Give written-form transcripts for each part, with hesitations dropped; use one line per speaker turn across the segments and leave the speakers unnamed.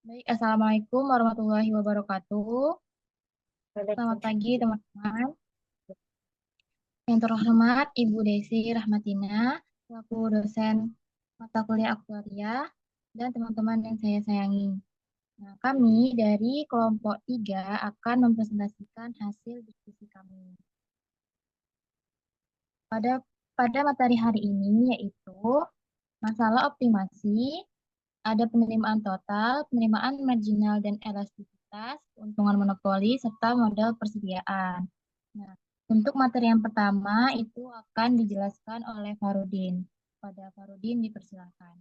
Baik, Assalamualaikum warahmatullahi wabarakatuh. Selamat pagi,
Waalaikumsalam.
teman-teman. Yang terhormat Ibu Desi Rahmatina, selaku dosen mata kuliah aktuaria, dan teman-teman yang saya sayangi. Nah, kami dari kelompok 3 akan mempresentasikan hasil diskusi kami. Pada pada materi hari ini yaitu masalah optimasi, ada penerimaan total, penerimaan marginal dan elastisitas, keuntungan monopoli, serta model persediaan. Nah, untuk materi yang pertama itu akan dijelaskan oleh Farudin. Pada Farudin dipersilakan.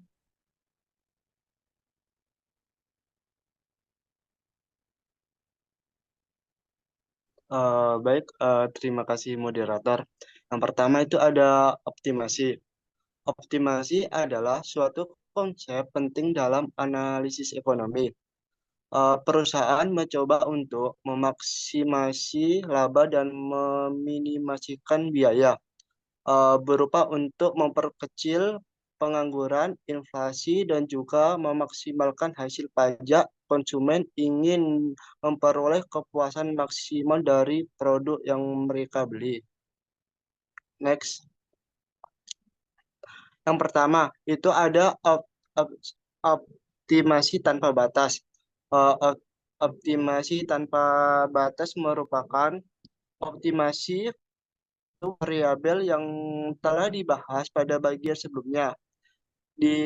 Baik, terima kasih moderator. Yang pertama itu ada optimasi. Optimasi adalah suatu konsep penting dalam analisis ekonomi. Perusahaan mencoba untuk memaksimasi laba dan meminimasikan biaya, berupa untuk memperkecil pengangguran, inflasi, dan juga memaksimalkan hasil pajak. Konsumen ingin memperoleh kepuasan maksimal dari produk yang mereka beli. Next, yang pertama itu ada optimasi tanpa batas. Optimasi tanpa batas merupakan optimasi itu variabel yang telah dibahas pada bagian sebelumnya. Di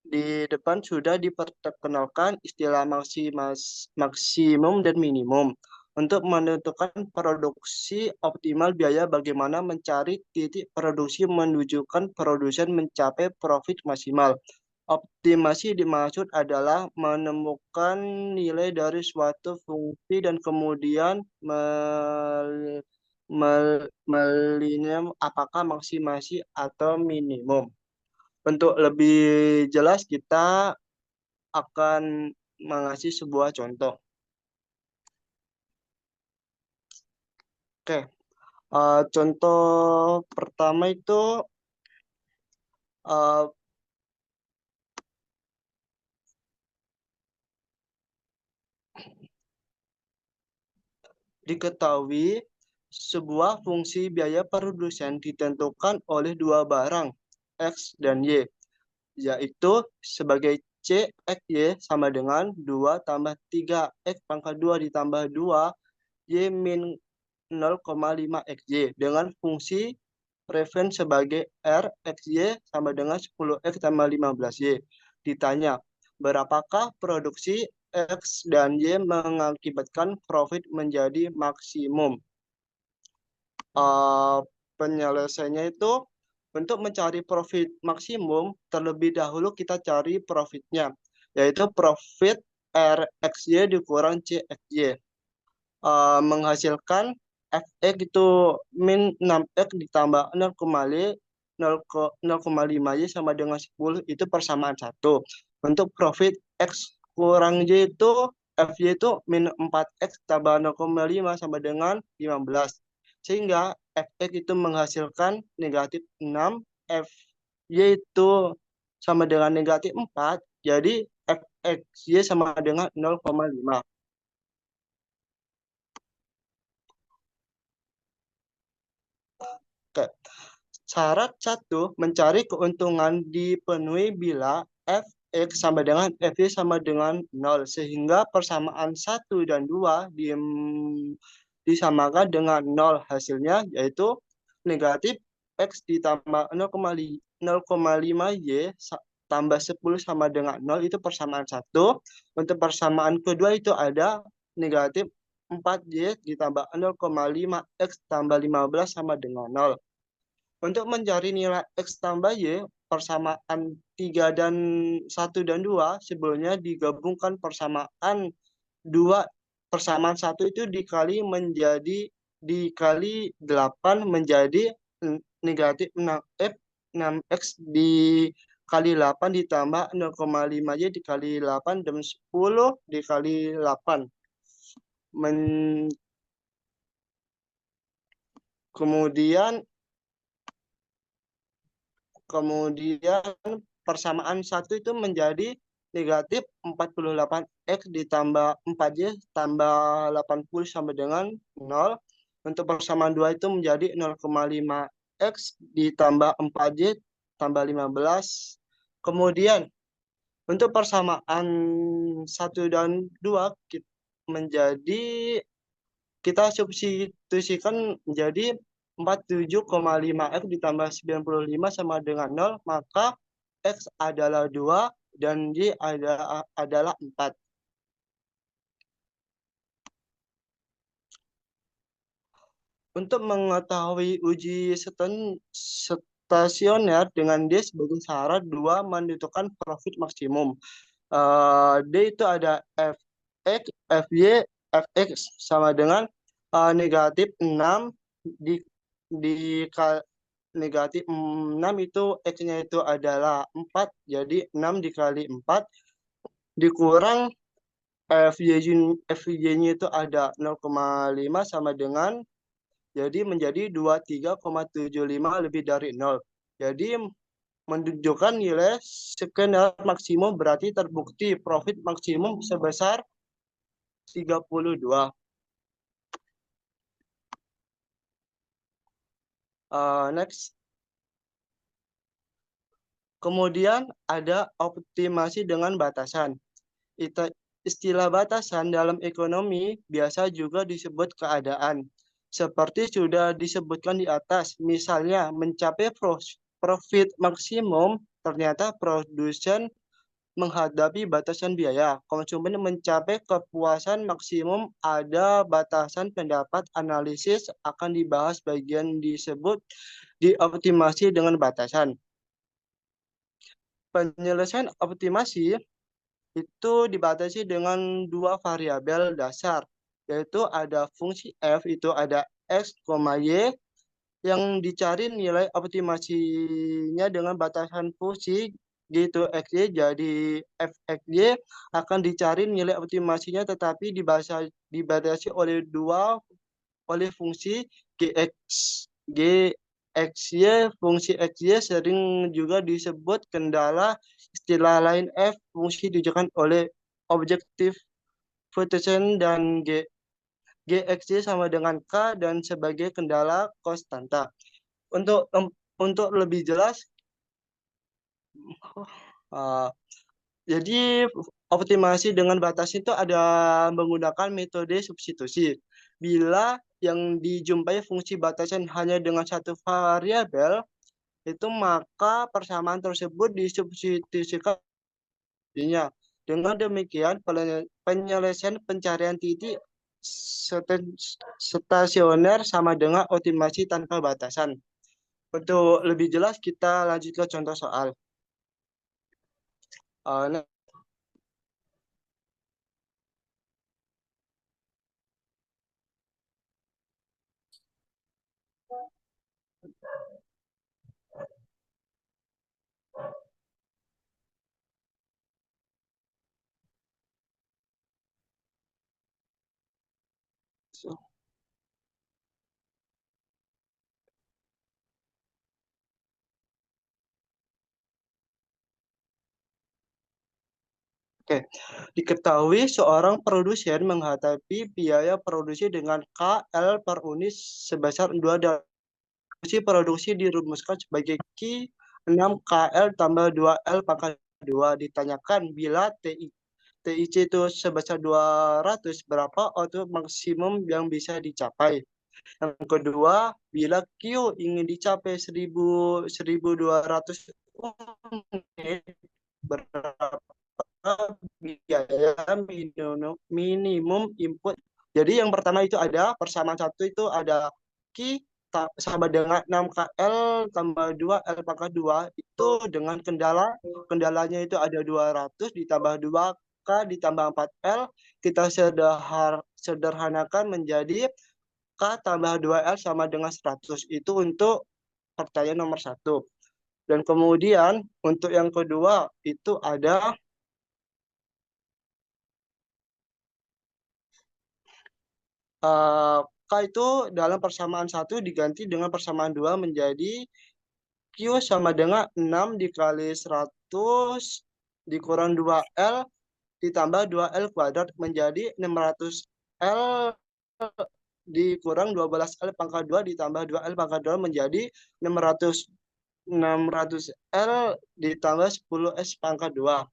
di depan sudah diperkenalkan istilah maksimum dan minimum. Untuk menentukan produksi optimal biaya bagaimana mencari titik produksi menunjukkan produsen mencapai profit maksimal. Optimasi dimaksud adalah menemukan nilai dari suatu fungsi dan kemudian melinear apakah maksimasi atau minimum. Untuk lebih jelas, kita akan mengasih sebuah contoh. Oke, contoh pertama itu eh, diketahui sebuah fungsi biaya produsen ditentukan oleh dua barang, X dan Y, yaitu sebagai C X Y sama dengan 2 tambah 3 X pangkat 2 ditambah 2 Y min 0,5 XY dengan fungsi referensi sebagai R XY sama dengan 10X tambah 15Y. Ditanya, berapakah produksi X dan Y mengakibatkan profit menjadi maksimum? Uh, Penyelesaiannya itu untuk mencari profit maksimum, terlebih dahulu kita cari profitnya, yaitu profit RXY dikurang CXY. Menghasilkan fx itu min 6x ditambah 0,5 y sama dengan 10 itu persamaan satu. Untuk profit x kurang y itu fy itu min 4x tambah 0,5 sama dengan 15. Sehingga fx itu menghasilkan negatif 6, fy itu sama dengan negatif 4, jadi fxy sama dengan 0,5. Oke. Syarat satu, mencari keuntungan dipenuhi bila fx sama dengan fy sama dengan 0, sehingga persamaan satu dan 2 disamakan dengan 0. Hasilnya yaitu negatif x ditambah 0,5 y tambah 10 sama dengan 0 itu persamaan satu. Untuk persamaan kedua itu ada negatif 4y ditambah 0,5 x tambah 15 sama dengan 0. Untuk mencari nilai X tambah Y, persamaan 3 dan 1 dan 2 sebelumnya digabungkan persamaan 2 persamaan satu itu dikali 8 menjadi negatif 6F, 6X dikali 8 ditambah 0,5Y dikali 8 dan 10 dikali 8. Kemudian kemudian persamaan satu itu menjadi negatif 48X ditambah 4Y tambah 80 sama dengan 0. Untuk persamaan 2 itu menjadi 0,5X ditambah 4Y tambah 15. Kemudian untuk persamaan 1 dan 2 menjadi kita substitusikan menjadi 47,5X ditambah 95 sama dengan 0, maka X adalah 2 dan Y adalah 4. Untuk mengetahui uji stasioner dengan D sebagai syarat 2 menentukan profit maksimum. D itu ada Fx, Fy, Fx sama dengan negatif 6 di negatif 6 itu X-nya itu adalah 4, jadi 6 dikali 4 dikurang FY-nya itu ada 0,5 sama dengan, jadi menjadi 23,75 lebih dari 0. Jadi menunjukkan nilai skenario maksimum berarti terbukti profit maksimum sebesar 32. Next. Kemudian ada optimasi dengan batasan. Istilah batasan dalam ekonomi biasa juga disebut keadaan. Seperti sudah disebutkan di atas, misalnya mencapai profit maksimum, ternyata produsen menghadapi batasan biaya. Konsumen mencapai kepuasan maksimum, ada batasan pendapat analisis akan dibahas bagian disebut dioptimasi dengan batasan. Penyelesaian optimasi itu dibatasi dengan 2 variabel dasar, yaitu ada fungsi f itu ada x, y, yang dicari nilai optimasinya dengan batasan fungsi gitu xy, jadi fxy akan dicari nilai optimasinya tetapi dibatasi oleh fungsi gx. Gxy, fungsi xy sering juga disebut kendala. Istilah lain f fungsi ditujukan oleh objektif Peterson dan gxy sama dengan k dan sebagai kendala konstanta. Untuk lebih jelas, jadi optimasi dengan batas itu ada menggunakan metode substitusi. Bila yang dijumpai fungsi batasan hanya dengan satu variabel, itu maka persamaan tersebut disubstitusikan. Dengan demikian, penyelesaian pencarian titik stasioner sama dengan optimasi tanpa batasan. Untuk lebih jelas, kita lanjut ke contoh soal. Nah, Oke, diketahui seorang produsen menghadapi biaya produksi dengan KL per unit sebesar 2 dan produksi dirumuskan sebagai Q 6 KL tambah 2L pangkat 2. Ditanyakan bila TIC itu sebesar 200, berapa output maksimum yang bisa dicapai? Yang kedua, bila Q ingin dicapai 1.200 unit, berapa biaya minimum input. Jadi yang pertama itu ada persamaan satu itu ada Q sama dengan 6KL tambah 2L pangkat 2 itu dengan kendalanya itu ada 200 ditambah 2K ditambah 4L, kita sederhanakan menjadi K tambah 2L sama dengan 100. Itu untuk pertanyaan nomor 1. Dan kemudian untuk yang kedua itu ada K itu dalam persamaan 1 diganti dengan persamaan 2 menjadi Q sama dengan 6 dikali 100 dikurang 2L ditambah 2L kuadrat menjadi 600L dikurang 12L pangkat 2 ditambah 2L pangkat 2 menjadi 600 600L ditambah 10S pangkat 2.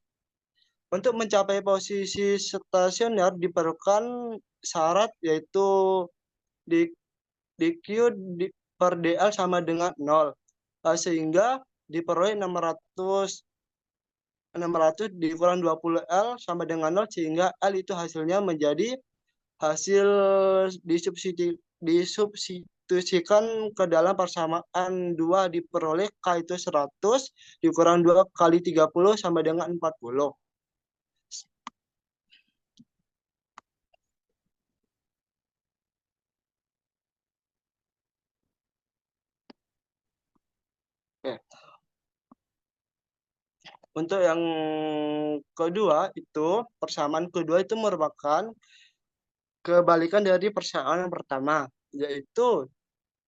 Untuk mencapai posisi stasioner diperlukan syarat yaitu di Q per DL sama dengan 0. Sehingga diperoleh 600 dikurang 20L sama dengan 0 sehingga L itu hasilnya menjadi hasil disubstitusikan ke dalam persamaan 2 diperoleh K itu 100 dikurang 2 kali 30 sama dengan 40. Oke. Untuk yang kedua itu persamaan kedua itu merupakan kebalikan dari persamaan yang pertama, yaitu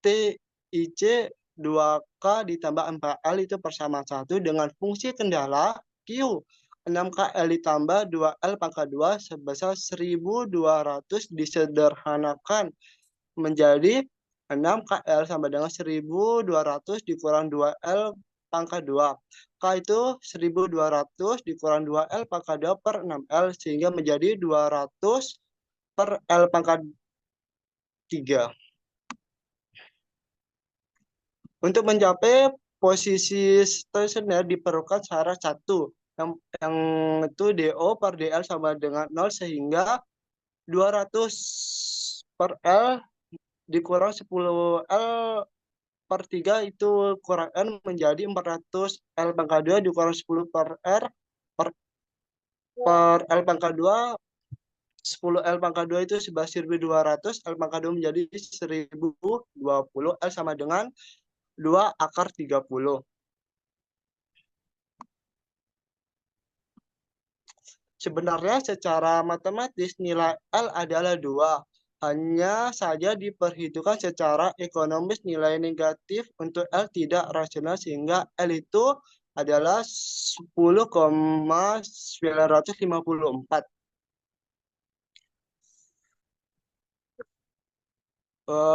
TIC 2K ditambah 4L itu persamaan 1 dengan fungsi kendala Q 6KL ditambah 2L pangkat 2 sebesar 1200 disederhanakan menjadi 6KL sama dengan 1200 dikurang 2L pangkat 2. K itu 1200 dikurang 2L pangkat 2 per 6L sehingga menjadi 200 per L pangkat 3. Untuk mencapai posisi stasioner diperlukan syarat 1 yang itu DO per DL sama dengan 0 sehingga 200 per L dikurang 10L per 3 itu kurang N menjadi 400 L pangkat 2 dikurang 10 per R per L pangkat 2 10 L pangkat 2 itu 11.200 L pangkat 2 menjadi 1020 L sama dengan 2 akar 30. Sebenarnya secara matematis nilai L adalah 2. Hanya saja diperhitungkan secara ekonomis nilai negatif untuk L tidak rasional sehingga L itu adalah 10,954.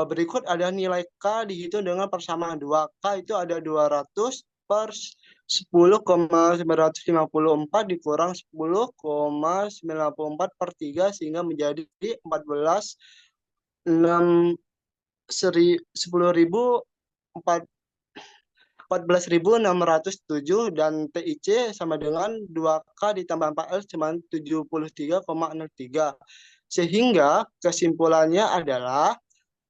Berikut ada nilai K dihitung dengan persamaan 2. K itu ada 200 per 10,954 dikurang 10,94 per 3 sehingga menjadi 14.607 dan TIC sama dengan 2K ditambah 4L cuma 73,03. Sehingga kesimpulannya adalah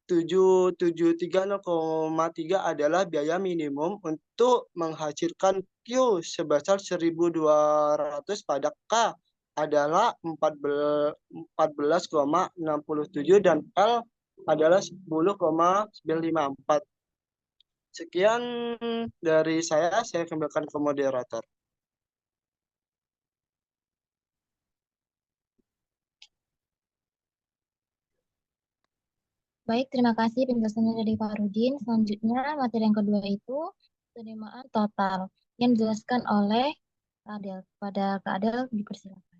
773,3 adalah biaya minimum untuk menghasilkan Q sebesar 1.200 pada K adalah 14,67 dan L adalah 10,954. Sekian dari saya kembalikan ke moderator.
Baik, terima kasih penjelasannya dari Pak Rudin. Selanjutnya, materi yang kedua itu penerimaan total yang dijelaskan oleh Kak Adel. Pada Kak Adel dipersilakan.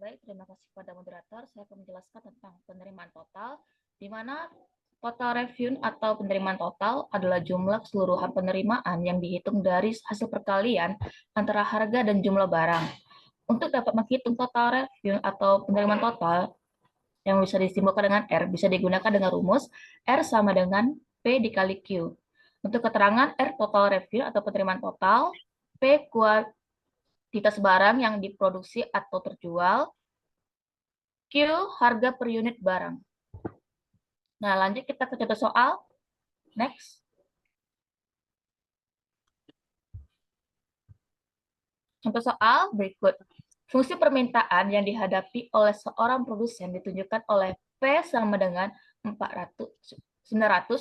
Baik, terima kasih kepada moderator. Saya akan menjelaskan tentang penerimaan total, di mana total revenue atau penerimaan total adalah jumlah keseluruhan penerimaan yang dihitung dari hasil perkalian antara harga dan jumlah barang. Untuk dapat menghitung total revenue atau penerimaan total yang bisa disimbolkan dengan R, bisa digunakan dengan rumus R sama dengan P dikali Q. Untuk keterangan R total revenue atau penerimaan total, P kuantitas barang yang diproduksi atau terjual, Q harga per unit barang. Nah, lanjut kita ke contoh soal. Next. Contoh soal berikut. Fungsi permintaan yang dihadapi oleh seorang produsen ditunjukkan oleh P sama dengan 900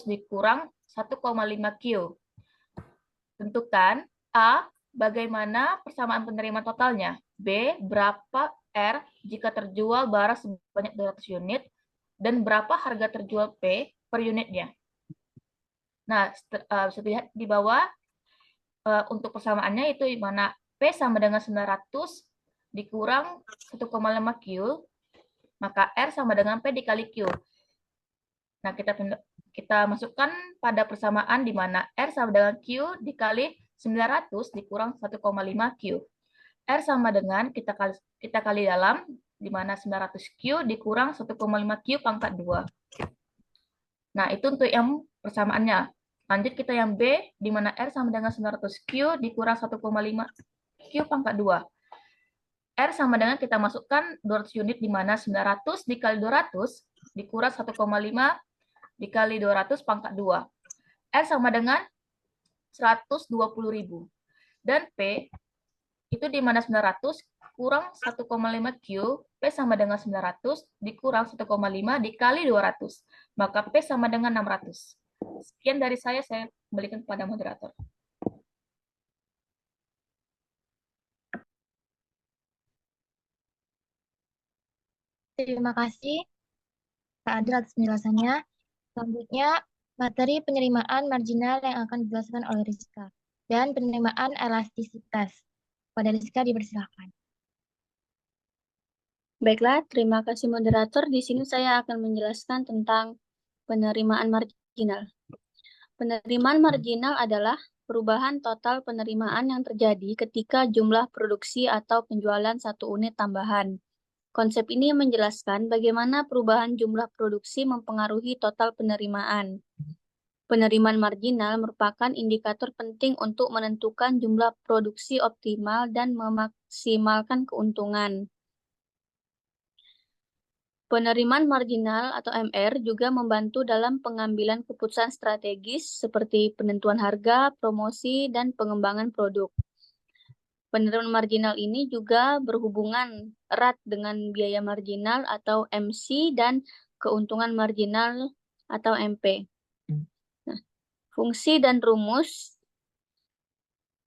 dikurang 1,5 Q. Tentukan A, bagaimana persamaan penerimaan totalnya. B, berapa R jika terjual barang sebanyak 200 unit. Dan berapa harga terjual P per unitnya. Nah, bisa dilihat di bawah untuk persamaannya itu di mana P sama dengan 900 dikurang 1,5 Q, maka R sama dengan P dikali Q. Nah, kita masukkan pada persamaan di mana R sama dengan Q dikali 900 dikurang 1,5 Q. R sama dengan kita kali dalam di mana 900Q dikurang 1,5 Q pangkat 2. Nah, itu untuk yang persamaannya. Lanjut kita yang B, di mana R sama dengan 900Q dikurang 1,5 Q pangkat 2. R sama dengan kita masukkan 200 unit, di mana 900 dikali 200 dikurang 1,5 dikali 200 pangkat 2. R sama dengan 120.000. Dan P, itu di mana 900 kurang 1,5 Q, P sama dengan 900 dikurang 1,5 dikali 200. Maka P sama dengan 600. Sekian dari saya kembalikan kepada moderator.
Terima kasih Kak Adil atas penjelasannya. Selanjutnya, materi penerimaan marginal yang akan dijelaskan oleh Rizka dan penerimaan elastisitas. Pada Rizka dipersilakan.
Baiklah, terima kasih moderator. Di sini saya akan menjelaskan tentang penerimaan marginal. Penerimaan marginal adalah perubahan total penerimaan yang terjadi ketika jumlah produksi atau penjualan satu unit tambahan. Konsep ini menjelaskan bagaimana perubahan jumlah produksi mempengaruhi total penerimaan. Penerimaan marginal merupakan indikator penting untuk menentukan jumlah produksi optimal dan memaksimalkan keuntungan. Penerimaan marginal atau MR juga membantu dalam pengambilan keputusan strategis seperti penentuan harga, promosi, dan pengembangan produk. Penerimaan marginal ini juga berhubungan erat dengan biaya marginal atau MC dan keuntungan marginal atau MP. Nah, fungsi dan rumus.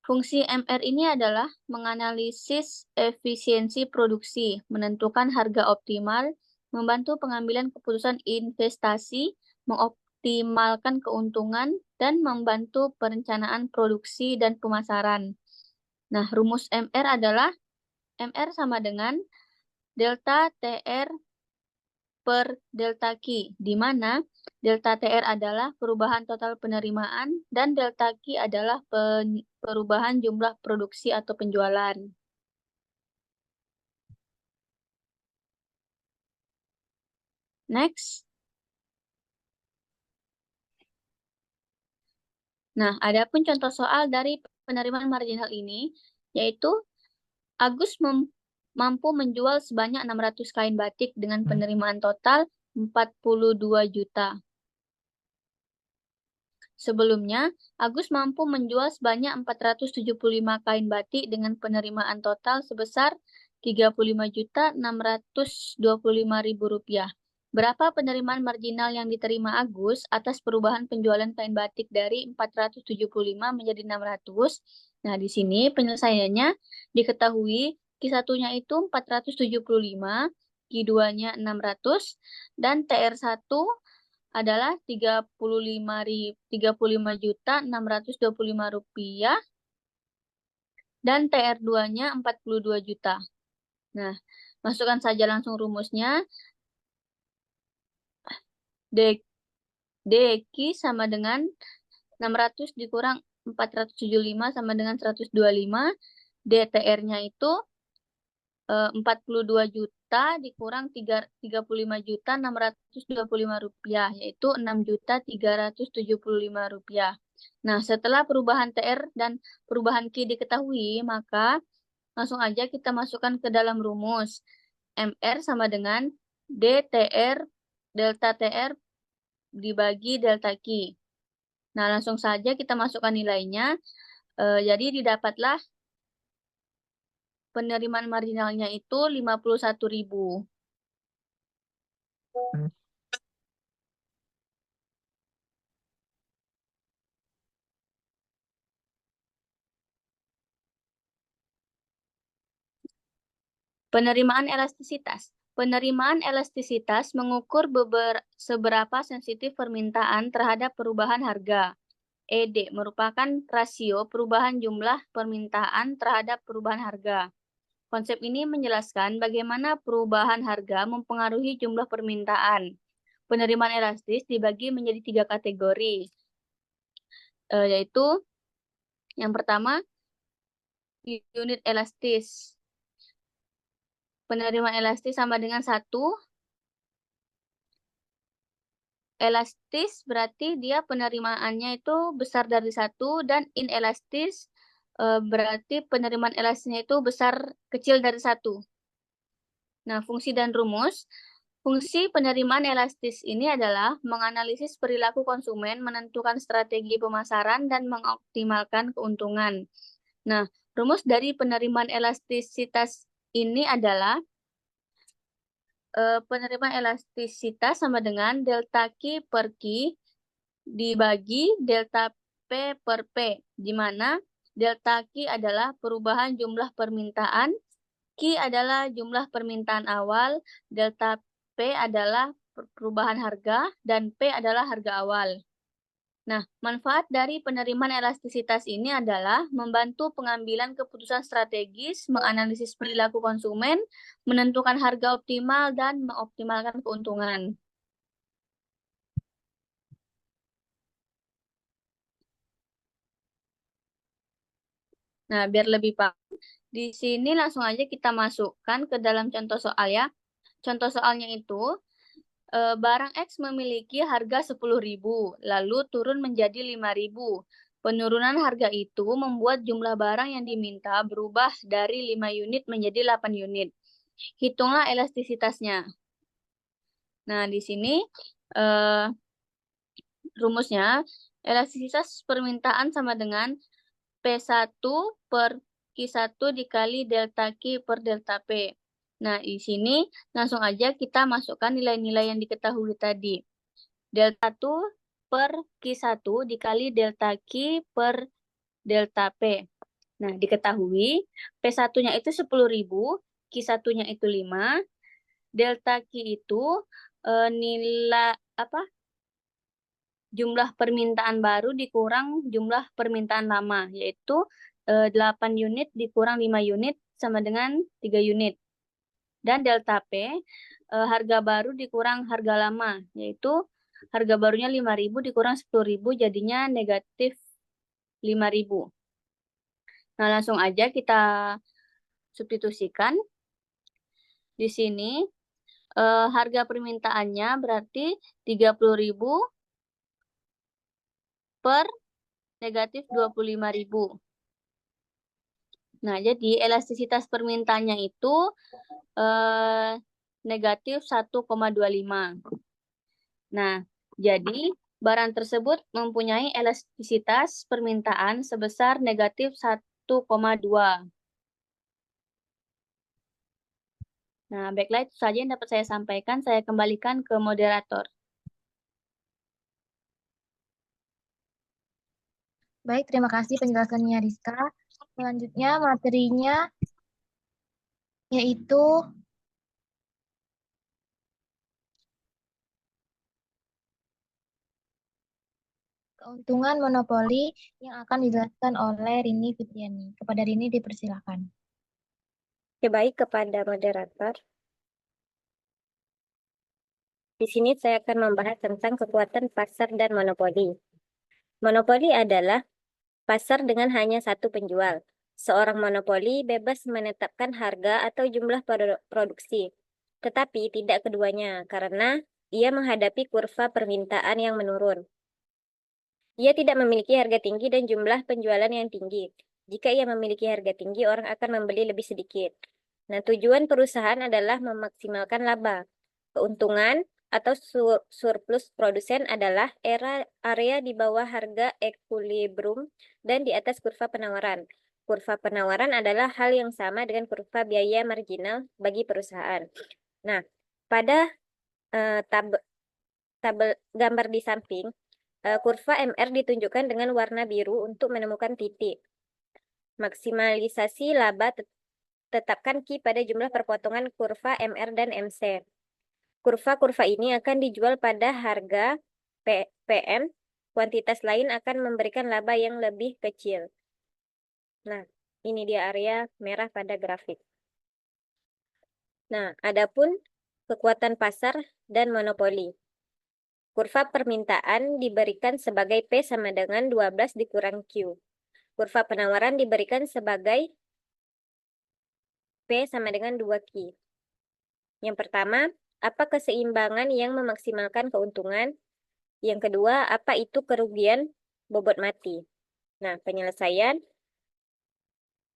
Fungsi MR ini adalah menganalisis efisiensi produksi, menentukan harga optimal, membantu pengambilan keputusan investasi, mengoptimalkan keuntungan, dan membantu perencanaan produksi dan pemasaran. Nah, rumus MR adalah MR sama dengan delta TR per delta Q, di mana delta TR adalah perubahan total penerimaan dan delta Q adalah perubahan jumlah produksi atau penjualan. Next. Nah, ada pun contoh soal dari penerimaan marginal ini, yaitu Agus mampu menjual sebanyak 600 kain batik dengan penerimaan total 42 juta. Sebelumnya, Agus mampu menjual sebanyak 475 kain batik dengan penerimaan total sebesar 35.625.000 rupiah. Berapa penerimaan marginal yang diterima Agus atas perubahan penjualan kain batik dari 475 menjadi 600? Nah, di sini penyelesaiannya diketahui Q1-nya itu 475, Q2-nya 600, dan TR1 adalah 35.625 rupiah dan TR2-nya 42 juta. Nah, masukkan saja langsung rumusnya. DQ sama dengan 600 dikurang 475 sama dengan 125. DTR-nya itu 42 juta dikurang 35.625 rupiah, yaitu 6.375 rupiah. Nah, setelah perubahan TR dan perubahan Q diketahui, maka langsung aja kita masukkan ke dalam rumus. MR sama dengan DTR delta TR dibagi delta Q. Nah, langsung saja kita masukkan nilainya. Jadi didapatlah penerimaan marginalnya itu 51.000. Penerimaan elastisitas. Penerimaan elastisitas mengukur seberapa sensitif permintaan terhadap perubahan harga. ED merupakan rasio perubahan jumlah permintaan terhadap perubahan harga. Konsep ini menjelaskan bagaimana perubahan harga mempengaruhi jumlah permintaan. Penerimaan elastis dibagi menjadi 3 kategori, yaitu yang pertama, unit elastis. Penerimaan elastis sama dengan 1. Elastis berarti dia penerimaannya itu besar dari 1, dan inelastis berarti penerimaan elastisnya itu kecil dari 1. Nah, fungsi dan rumus. Fungsi penerimaan elastis ini adalah menganalisis perilaku konsumen, menentukan strategi pemasaran, dan mengoptimalkan keuntungan. Nah, rumus dari penerimaan elastisitas ini adalah penerimaan elastisitas sama dengan delta Q per Q dibagi delta P per P, di mana delta Q adalah perubahan jumlah permintaan, Q adalah jumlah permintaan awal, delta P adalah perubahan harga, dan P adalah harga awal. Nah, manfaat dari penerimaan elastisitas ini adalah membantu pengambilan keputusan strategis, menganalisis perilaku konsumen, menentukan harga optimal, dan mengoptimalkan keuntungan. Nah, biar lebih paham, di sini langsung aja kita masukkan ke dalam contoh soal ya. Contoh soalnya itu, barang X memiliki harga 10.000, lalu turun menjadi 5.000. Penurunan harga itu membuat jumlah barang yang diminta berubah dari 5 unit menjadi 8 unit. Hitunglah elastisitasnya. Nah, di sini rumusnya, elastisitas permintaan sama dengan P1 per Q1 dikali delta Q per delta P. Nah, di sini langsung aja kita masukkan nilai-nilai yang diketahui tadi. Delta 1 per Q1 dikali delta Q per delta P. Nah, diketahui P1-nya itu 10.000, Q1-nya itu 5, delta Q itu nilai jumlah permintaan baru dikurang jumlah permintaan lama, yaitu 8 unit dikurang 5 unit sama dengan 3 unit. Dan delta P, harga baru dikurang harga lama, yaitu harga barunya 5.000 dikurang 10.000, jadinya negatif 5.000. Nah, langsung aja kita substitusikan. Di sini harga permintaannya berarti 30.000 per negatif 25.000. Nah, jadi elastisitas permintaannya itu negatif 1,25. Nah, jadi barang tersebut mempunyai elastisitas permintaan sebesar negatif 1,2. Nah, baiklah itu saja yang dapat saya sampaikan. Saya kembalikan ke moderator.
Baik, terima kasih penjelasannya Rizka. Selanjutnya materinya yaitu keuntungan monopoli yang akan dijelaskan oleh Rini Fitriani. Kepada Rini dipersilakan.
Oke, baik kepada moderator. Di sini saya akan membahas tentang kekuatan pasar dan monopoli. Monopoli adalah pasar dengan hanya satu penjual. Seorang monopoli bebas menetapkan harga atau jumlah produksi, tetapi tidak keduanya karena ia menghadapi kurva permintaan yang menurun. Ia tidak memiliki harga tinggi dan jumlah penjualan yang tinggi. Jika ia memiliki harga tinggi, orang akan membeli lebih sedikit. Nah, tujuan perusahaan adalah memaksimalkan laba. Keuntungan atau surplus produsen adalah area di bawah harga equilibrium dan di atas kurva penawaran. Kurva penawaran adalah hal yang sama dengan kurva biaya marginal bagi perusahaan. Nah, pada tabel gambar di samping, kurva MR ditunjukkan dengan warna biru untuk menemukan titik. Maksimalisasi laba tetapkan Q pada jumlah perpotongan kurva MR dan MC. Kurva-kurva ini akan dijual pada harga PM kuantitas lain akan memberikan laba yang lebih kecil. Nah, ini dia area merah pada grafik. Nah, adapun kekuatan pasar dan monopoli. Kurva permintaan diberikan sebagai P sama dengan 12 dikurang Q. Kurva penawaran diberikan sebagai P sama dengan 2Q. Yang pertama, apa keseimbangan yang memaksimalkan keuntungan? Yang kedua, apa itu kerugian bobot mati? Nah, penyelesaian.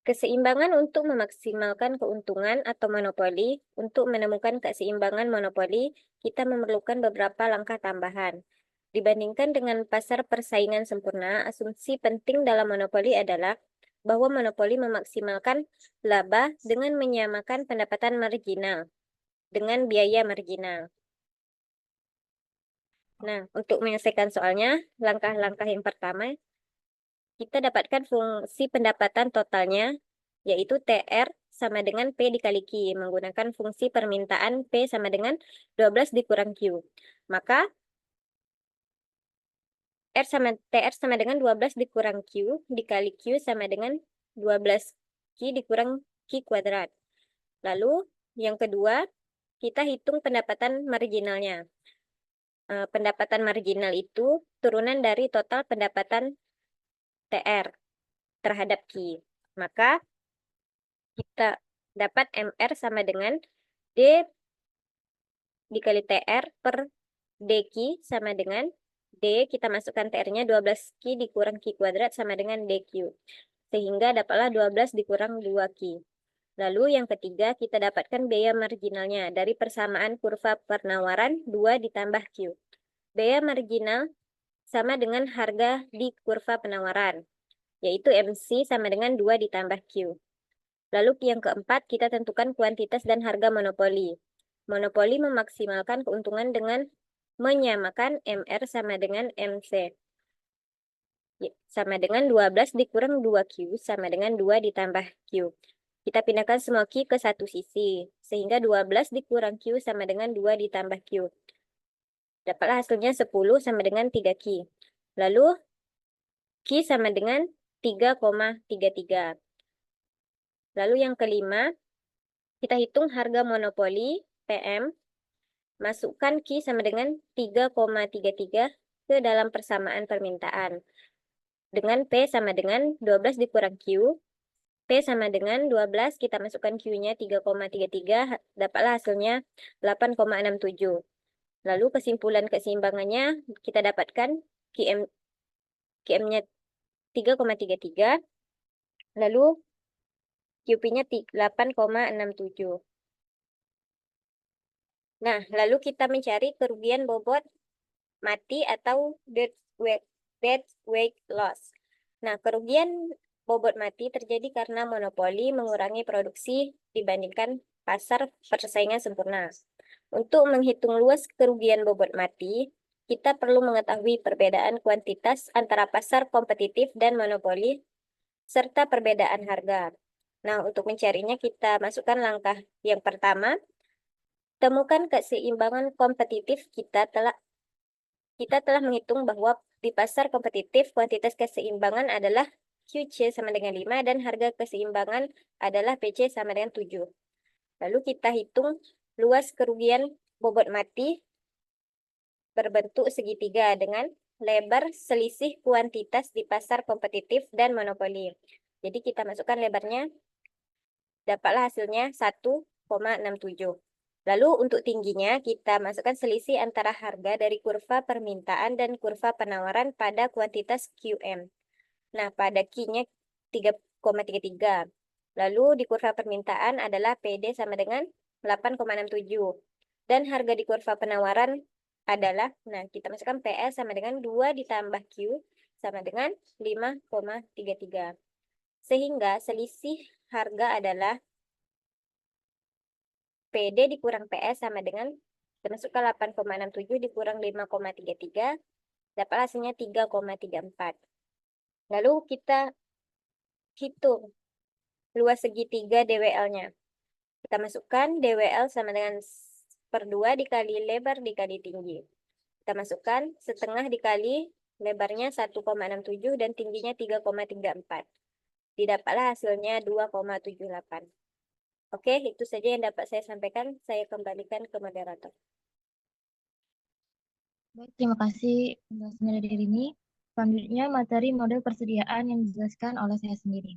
Keseimbangan untuk memaksimalkan keuntungan atau monopoli. Untuk menemukan keseimbangan monopoli, kita memerlukan beberapa langkah tambahan. Dibandingkan dengan pasar persaingan sempurna, asumsi penting dalam monopoli adalah bahwa monopoli memaksimalkan laba dengan menyamakan pendapatan marginal dengan biaya marginal. Nah, untuk menyelesaikan soalnya, langkah-langkah yang pertama, kita dapatkan fungsi pendapatan totalnya, yaitu TR sama dengan P dikali Q, menggunakan fungsi permintaan P sama dengan 12 dikurang Q. Maka, TR sama dengan 12 dikurang Q, dikali Q sama dengan 12 Q dikurang Q kuadrat. Lalu, yang kedua, kita hitung pendapatan marginalnya. Pendapatan marginal itu turunan dari total pendapatan TR terhadap Q. Maka kita dapat MR sama dengan D dikali TR per DQ sama dengan D, kita masukkan TR-nya 12Q dikurang Q kuadrat sama dengan DQ. Sehingga dapatlah 12 dikurang 2Q. Lalu yang ketiga, kita dapatkan biaya marginalnya dari persamaan kurva penawaran 2 ditambah Q. Biaya marginal sama dengan harga di kurva penawaran, yaitu MC sama dengan 2 ditambah Q. Lalu yang keempat, kita tentukan kuantitas dan harga monopoli. Monopoli memaksimalkan keuntungan dengan menyamakan MR sama dengan MC. Sama dengan 12 dikurang 2Q sama dengan 2 ditambah Q. Kita pindahkan semua Q ke satu sisi, sehingga 12 dikurang Q sama dengan 2 ditambah Q. Dapatlah hasilnya 10 sama dengan 3Q. Lalu, Q sama dengan 3,33. Lalu yang kelima, kita hitung harga monopoli, PM, masukkan Q sama dengan 3,33 ke dalam persamaan permintaan. Dengan P sama dengan 12 dikurang Q, P sama dengan 12, kita masukkan Q-nya 3,33, dapatlah hasilnya 8,67. Lalu kesimpulan keseimbangannya, kita dapatkan QM-nya 3,33, lalu QP-nya 8,67. Nah, lalu kita mencari kerugian bobot mati atau dead weight loss. Nah, kerugian bobot mati terjadi karena monopoli mengurangi produksi dibandingkan pasar persaingan sempurna. Untuk menghitung luas kerugian bobot mati, kita perlu mengetahui perbedaan kuantitas antara pasar kompetitif dan monopoli, serta perbedaan harga. Nah, untuk mencarinya kita masukkan langkah yang pertama, temukan keseimbangan kompetitif. Kita telah menghitung bahwa di pasar kompetitif, kuantitas keseimbangan adalah QC sama dengan 5 dan harga keseimbangan adalah PC sama dengan 7. Lalu kita hitung luas kerugian bobot mati berbentuk segitiga dengan lebar selisih kuantitas di pasar kompetitif dan monopoli. Jadi kita masukkan lebarnya, dapatlah hasilnya 1,67. Lalu untuk tingginya kita masukkan selisih antara harga dari kurva permintaan dan kurva penawaran pada kuantitas QM. Nah, pada Q-nya 3,33. Lalu di kurva permintaan adalah PD sama dengan 8,67. Dan harga di kurva penawaran adalah, nah kita masukkan PS sama dengan 2 ditambah Q sama dengan 5,33. Sehingga selisih harga adalah PD dikurang PS sama dengan, kita masukkan 8,67 dikurang 5,33, dapat hasilnya 3,34. Lalu kita hitung luas segitiga DWL-nya. Kita masukkan DWL sama dengan per 2 dikali lebar dikali tinggi. Kita masukkan setengah dikali lebarnya 1,67 dan tingginya 3,34. Didapatlah hasilnya 2,78. Oke, itu saja yang dapat saya sampaikan. Saya kembalikan ke moderator.
Baik, terima kasih penjelasannya dari Rini. Selanjutnya materi model persediaan yang dijelaskan oleh saya sendiri.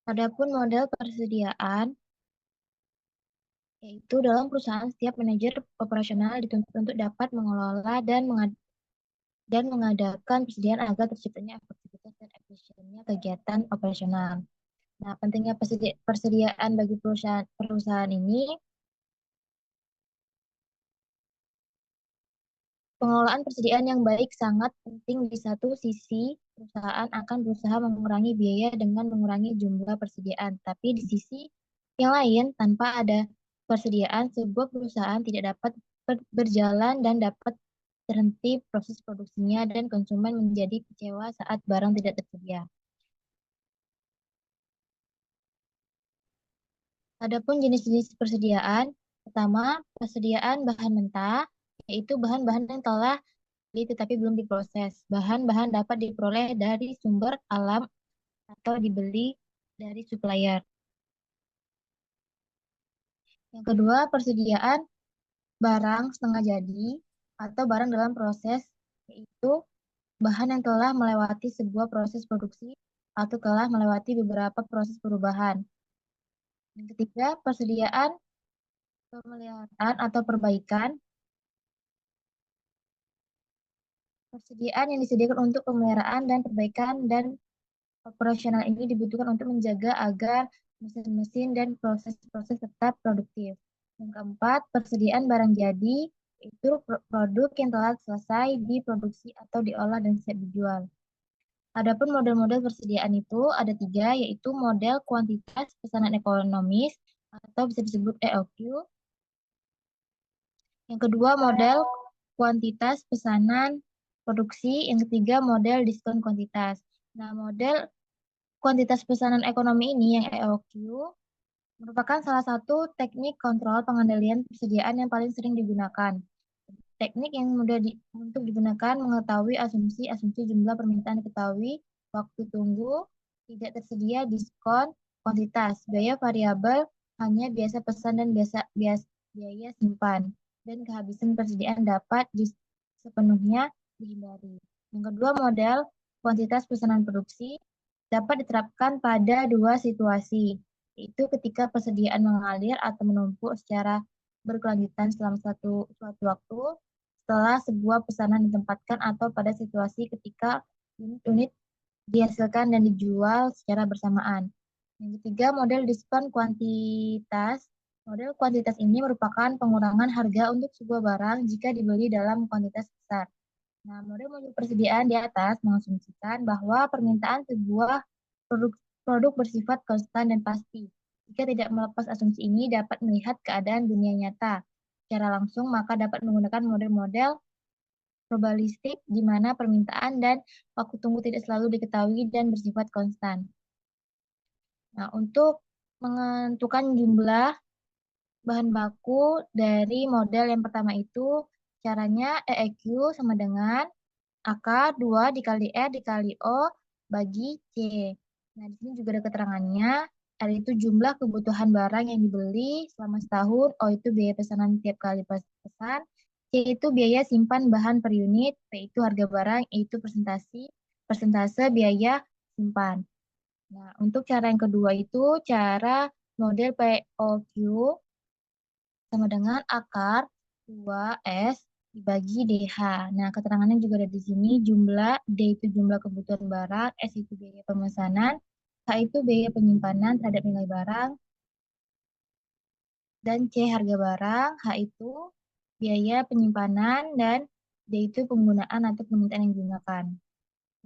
Adapun model persediaan, yaitu dalam perusahaan setiap manajer operasional dituntut untuk dapat mengelola dan mengadakan persediaan agar terciptanya efektivitas dan efisiennya kegiatan operasional. Nah, pentingnya persediaan bagi perusahaan ini, pengelolaan persediaan yang baik sangat penting. Di satu sisi, perusahaan akan berusaha mengurangi biaya dengan mengurangi jumlah persediaan. Tapi di sisi yang lain, tanpa ada persediaan, sebuah perusahaan tidak dapat berjalan dan dapat terhenti proses produksinya dan konsumen menjadi kecewa saat barang tidak tersedia. Adapun jenis-jenis persediaan, pertama, persediaan bahan mentah, yaitu bahan-bahan yang telah dibeli tetapi belum diproses. Bahan-bahan dapat diperoleh dari sumber alam atau dibeli dari supplier. Yang kedua, persediaan barang setengah jadi atau barang dalam proses, yaitu bahan yang telah melewati sebuah proses produksi atau telah melewati beberapa proses perubahan. Yang ketiga, persediaan pemeliharaan atau perbaikan. Persediaan yang disediakan untuk pemeliharaan dan perbaikan dan operasional ini dibutuhkan untuk menjaga agar mesin-mesin dan proses-proses tetap produktif. Yang keempat, persediaan barang jadi, itu produk yang telah selesai diproduksi atau diolah dan siap dijual. Adapun model-model persediaan itu ada 3, yaitu model kuantitas pesanan ekonomis atau bisa disebut EOQ. Yang kedua, model kuantitas pesanan produksi. Yang ketiga, model diskon kuantitas. Nah, model kuantitas pesanan ekonomi ini yang EOQ merupakan salah satu teknik kontrol pengendalian persediaan yang paling sering digunakan. Teknik yang mudah untuk digunakan mengetahui asumsi jumlah permintaan diketahui, waktu tunggu, tidak tersedia, diskon, kuantitas, biaya variabel, hanya biasa pesan dan biaya simpan, dan kehabisan persediaan dapat sepenuhnya dihindari. Yang kedua, model kuantitas pesanan produksi dapat diterapkan pada 2 situasi, yaitu ketika persediaan mengalir atau menumpuk secara berkelanjutan selama suatu waktu setelah sebuah pesanan ditempatkan atau pada situasi ketika unit-unit dihasilkan dan dijual secara bersamaan. Yang ketiga, model diskon kuantitas. Model kuantitas ini merupakan pengurangan harga untuk sebuah barang jika dibeli dalam kuantitas besar. Nah, model-model persediaan di atas mengasumsikan bahwa permintaan sebuah produk bersifat konstan dan pasti. Jika tidak melepas asumsi ini dapat melihat keadaan dunia nyata secara langsung, maka dapat menggunakan model-model probabilistik di mana permintaan dan waktu tunggu tidak selalu diketahui dan bersifat konstan. Nah, untuk menentukan jumlah bahan baku dari model yang pertama itu, caranya EEQ sama dengan AK 2 dikali R dikali O bagi C. Nah, di sini juga ada keterangannya. R itu jumlah kebutuhan barang yang dibeli selama setahun. O itu biaya pesanan tiap kali pesan. C itu biaya simpan bahan per unit. P itu harga barang. E itu persentase biaya simpan. Nah, untuk cara yang kedua itu cara model POQ sama dengan akar 2S dibagi DH. Nah, keterangannya juga ada di sini. Jumlah D itu jumlah kebutuhan barang, S itu biaya pemesanan, H itu biaya penyimpanan terhadap nilai barang, dan C harga barang, H itu biaya penyimpanan, dan D itu penggunaan atau permintaan yang digunakan.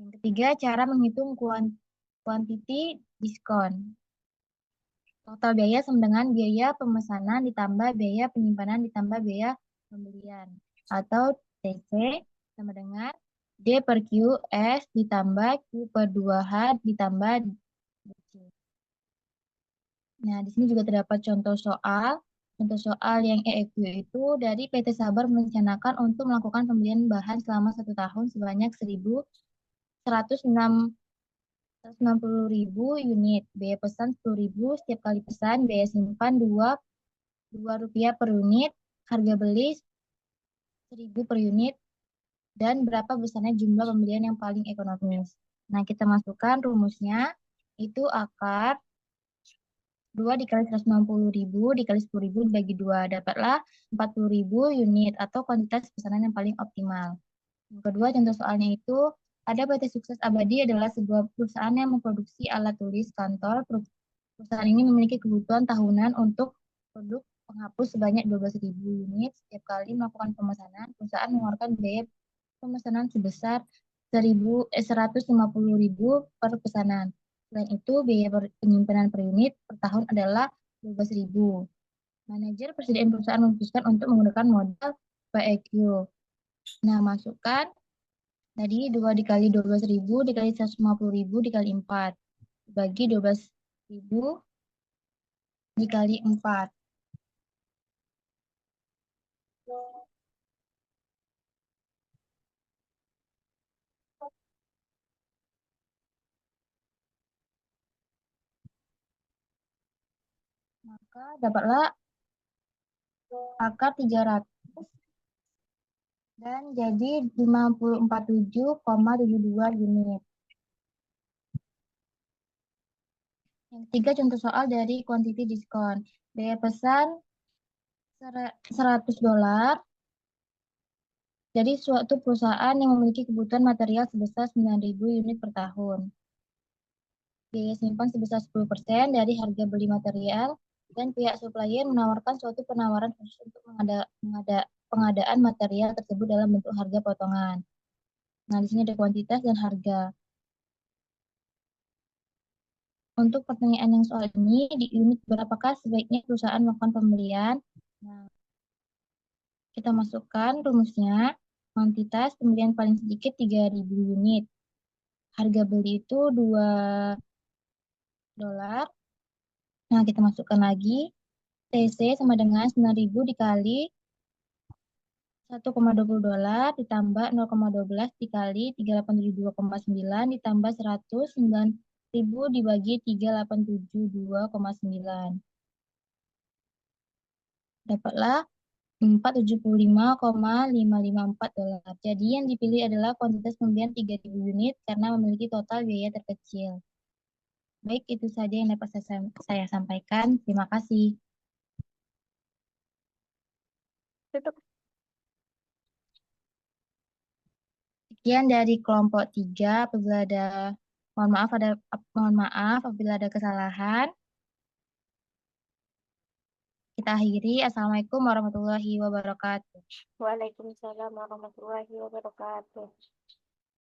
Yang ketiga, cara menghitung quantity diskon. Total biaya sama dengan biaya pemesanan ditambah biaya penyimpanan ditambah biaya pembelian. Atau TC sama dengan D per Q, S ditambah Q per 2H ditambah DC. Nah, di sini juga terdapat contoh soal. Contoh soal yang EEQ itu dari PT Sabar merencanakan untuk melakukan pembelian bahan selama 1 tahun sebanyak 1.160.000 unit. Biaya pesan 10.000 setiap kali pesan. Biaya simpan 2 rupiah per unit. Harga beli 1.000 per unit. Dan berapa besarnya jumlah pembelian yang paling ekonomis. Nah, kita masukkan rumusnya. Itu akar 2 dikali 160.000 dikali 10.000 dibagi 2. Dapatlah 40.000 unit atau kuantitas pesanan yang paling optimal. Yang kedua, contoh soalnya itu, ada PT Sukses Abadi adalah sebuah perusahaan yang memproduksi alat tulis kantor. Perusahaan ini memiliki kebutuhan tahunan untuk produk penghapus sebanyak 12.000 unit. Setiap kali melakukan pemesanan, perusahaan mengeluarkan biaya pemesanan sebesar 150.000 per pesanan. Selain itu, biaya penyimpanan per unit per tahun adalah 12.000. Manajer persediaan perusahaan memutuskan untuk menggunakan modal PEQ. Nah, masukkan tadi 2 dikali 12.000 dikali 150.000 dikali 4. Bagi 12.000 dikali 4. Maka dapatlah akar 300 dan jadi 5047,72 unit. Yang ketiga, contoh soal dari quantity diskon. Biaya pesan $100. Jadi suatu perusahaan yang memiliki kebutuhan material sebesar 9.000 unit per tahun. Biaya simpan sebesar 10% dari harga beli material, dan pihak supplier menawarkan suatu penawaran khusus untuk pengadaan material tersebut dalam bentuk harga potongan. Nah, di sini ada kuantitas dan harga. Untuk pertanyaan yang soal ini, di unit berapakah sebaiknya perusahaan melakukan pembelian? Nah, kita masukkan rumusnya. Kuantitas pembelian paling sedikit 3.000 unit. Harga beli itu $2. Nah, kita masukkan lagi. TC sama dengan 9.000 dikali $1,20 ditambah 0,12 dikali 382,9 ditambah 109.000 dibagi 387,2,9. Dapatlah $475,554. Jadi yang dipilih adalah kuantitas pembelian 3.000 unit karena memiliki total biaya terkecil. Baik, itu saja yang dapat saya sampaikan. Terima kasih. Sekian dari kelompok 3. Apabila ada mohon maaf apabila ada kesalahan. Kita akhiri. Assalamualaikum warahmatullahi wabarakatuh.
Waalaikumsalam warahmatullahi wabarakatuh.